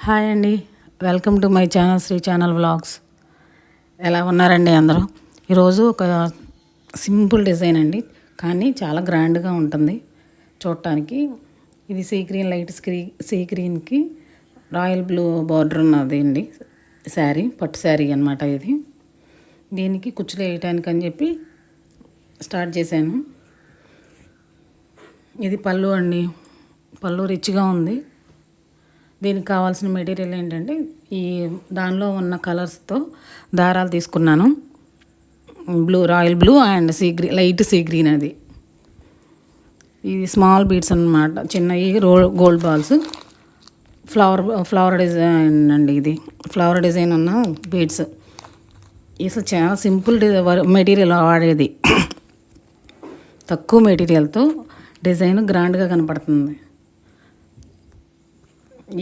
Hi అండి, welcome to my channel Sri channel vlogs. ఎలా ఉన్నారండి అందరూ? ఈరోజు ఒక సింపుల్ డిజైన్ అండి, కానీ చాలా గ్రాండ్గా ఉంటుంది చూడటానికి. ఇది సీ గ్రీన్కి రాయల్ బ్లూ బార్డర్ ఉన్నది అండి శారీ, పట్టు శారీ అనమాట. ఇది దీనికి కుచ్చులు వేయటానికి అని చెప్పి స్టార్ట్ చేశాను. ఇది పళ్ళు అండి, పళ్ళు రిచ్గా ఉంది. దీనికి కావాల్సిన మెటీరియల్ ఏంటంటే ఈ దానిలో ఉన్న కలర్స్తో దారాలు తీసుకున్నాను. Royal blue and light sea green. అది ఇది స్మాల్ బీడ్స్ అన్నమాట, చిన్నవి గోల్డ్ బాల్స్. ఫ్లవర్ డిజైన్ అండి, ఇది ఫ్లవర్ డిజైన్ ఉన్న బీడ్స్. అసలు చాలా సింపుల్ మెటీరియల్ వాడేది. తక్కువ మెటీరియల్తో డిజైన్ గ్రాండ్గా కనపడుతుంది.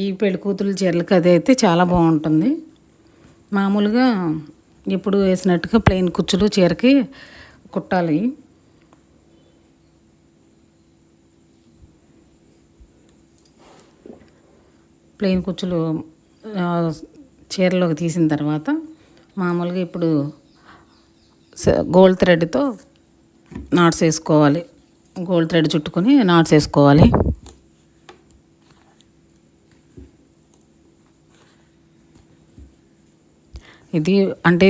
ఈ పెళ్లి కూతురు చీరలకి అది అయితే చాలా బాగుంటుంది. మామూలుగా ఎప్పుడు వేసినట్టుగా ప్లెయిన్ కుచ్చులు చీరకి కుట్టాలి. ప్లెయిన్ కుచ్చులు చీరలోకి తీసిన తర్వాత మామూలుగా ఇప్పుడు గోల్డ్ థ్రెడ్తో నాట్స్ వేసుకోవాలి. గోల్డ్ థ్రెడ్ చుట్టుకొని నాట్స్ వేసుకోవాలి. ఇది అంటే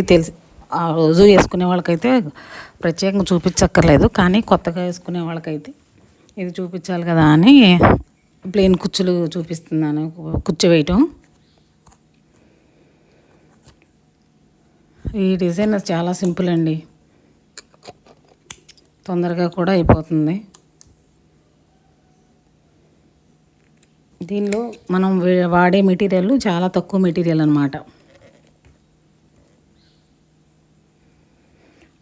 ఆ రోజు వేసుకునే వాళ్ళకైతే ప్రత్యేకంగా చూపించక్కర్లేదు, కానీ కొత్తగా వేసుకునే వాళ్ళకైతే ఇది చూపించాలి కదా అని ప్లెయిన్ కుచ్చులు చూపిస్తున్నాను. కుచ్చు వేయటం. ఈ డిజైన్ చాలా సింపుల్ అండి, తొందరగా కూడా అయిపోతుంది. దీనిలో మనం వాడే మెటీరియల్ చాలా తక్కువ మెటీరియల్ అన్నమాట.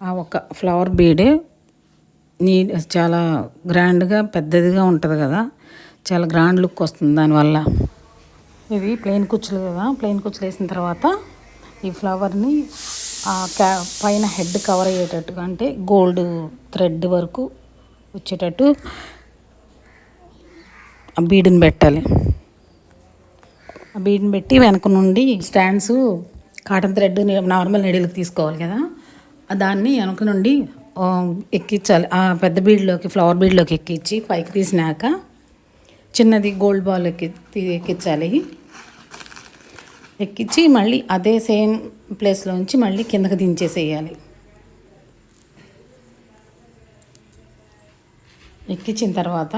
ఆ ఒక ఫ్లవర్ బీడే చాలా గ్రాండ్గా పెద్దదిగా ఉంటుంది కదా, చాలా గ్రాండ్ లుక్ వస్తుంది దానివల్ల. ఇవి ప్లెయిన్ కుచ్చులు కదా, ప్లెయిన్ కుచ్చులు వేసిన తర్వాత ఈ ఫ్లవర్ని పైన హెడ్ కవర్ అయ్యేటట్టుగా, అంటే గోల్డ్ థ్రెడ్ వరకు వచ్చేటట్టు ఆ బీడ్ని పెట్టాలి. ఆ బీడ్ని పెట్టి వెనక నుండి స్టాండ్స్ కాటన్ థ్రెడ్ నార్మల్ నీడిల్కి తీసుకోవాలి కదా, దాన్ని వెనక నుండి ఎక్కించాలి. ఆ పెద్ద బీడ్లోకి, ఫ్లవర్ బీడ్లోకి ఎక్కించి పైకి తీసినాక చిన్నది గోల్డ్ బాల్ ఎక్కించాలి. ఎక్కించి మళ్ళీ అదే సేమ్ ప్లేస్లోంచి మళ్ళీ కిందకి దించేసేయాలి. ఎక్కించిన తర్వాత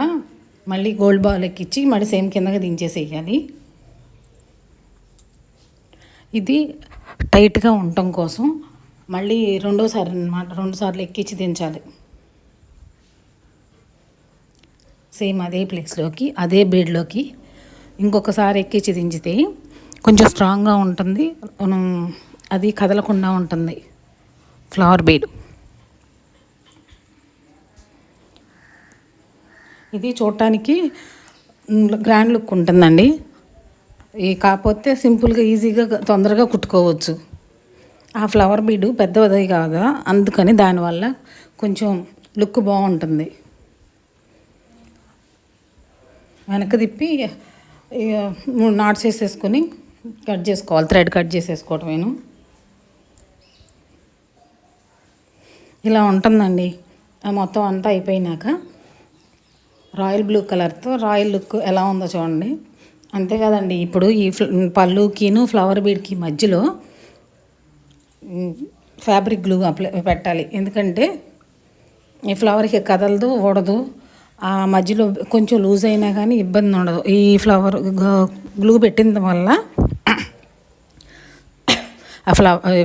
మళ్ళీ గోల్డ్ బాల్ ఎక్కించి మళ్ళీ సేమ్ కిందకి దించేసేయాలి. ఇది టైట్గా ఉండటం కోసం మళ్ళీ రెండోసారి అన్నమాట, 2 సార్లు ఎక్కించి దించాలి. సేమ్ అదే ప్లేస్లోకి, అదే బీడ్లోకి ఇంకొకసారి ఎక్కించి దించితే కొంచెం స్ట్రాంగ్గా ఉంటుంది, అది కదలకుండా ఉంటుంది ఫ్లవర్ బీడ్. ఇది చూడటానికి గ్రాండ్ లుక్ ఉంటుందండి. కాకపోతే సింపుల్గా ఈజీగా తొందరగా కుట్టుకోవచ్చు. ఆ ఫ్లవర్ బీడు పెద్దది కాదా, అందుకని దానివల్ల కొంచెం లుక్ బాగుంటుంది. వెనక్కి తిప్పి 3 నాట్స్ వేసేసుకొని కట్ చేసుకోవాలి. థ్రెడ్ కట్ చేసేసుకోవటమేను. ఇలా ఉంటుందండి. మొత్తం అంతా అయిపోయినాక రాయల్ బ్లూ కలర్తో రాయల్ లుక్ ఎలా ఉందో చూడండి. అంతే కదండి. ఇప్పుడు ఈ పళ్ళుకిను ఫ్లవర్ బీడ్కి మధ్యలో ఫ్యాబ్రిక్ గ్లూ పెట్టాలి. ఎందుకంటే ఈ ఫ్లవర్కి కదలదు, ఊడదు. ఆ మధ్యలో కొంచెం లూజ్ అయినా కానీ ఇబ్బంది ఉండదు. ఈ ఫ్లవర్ గ్లూ పెట్టిన వల్ల,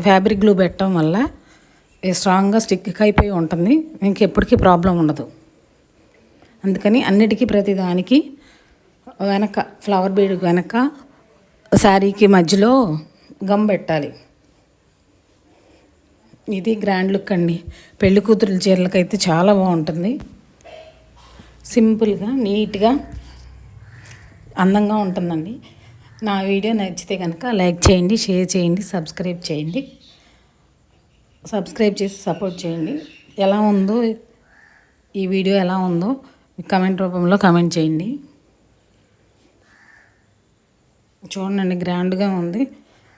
ఫ్యాబ్రిక్ గ్లూ పెట్టడం వల్ల స్ట్రాంగ్గా స్టిక్ అయిపోయి ఉంటుంది. ఇంకెప్పటికీ ప్రాబ్లం ఉండదు. అందుకని అన్నిటికీ ప్రతిదానికి వెనక ఫ్లవర్ బీడ్ వెనక శారీకి మధ్యలో గమ్ పెట్టాలి. ఇది గ్రాండ్ లుక్ అండి. పెళ్లి కూతురు చీరలకైతే చాలా బాగుంటుంది. సింపుల్గా, నీట్గా, అందంగా ఉంటుందండి. నా వీడియో నచ్చితే కనుక లైక్ చేయండి, షేర్ చేయండి, సబ్స్క్రైబ్ చేయండి. సబ్స్క్రైబ్ చేసి సపోర్ట్ చేయండి. ఎలా ఉందో ఈ వీడియో, ఎలా ఉందో కామెంట్ రూపంలో కామెంట్ చేయండి. చూడండి గ్రాండ్గా ఉంది.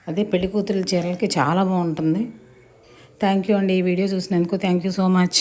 అదే పెళ్లి కూతురు చీరలకి చాలా బాగుంటుంది. థ్యాంక్ యూ అండి. ఈ వీడియో చూసినందుకు థ్యాంక్ యూ సో మచ్.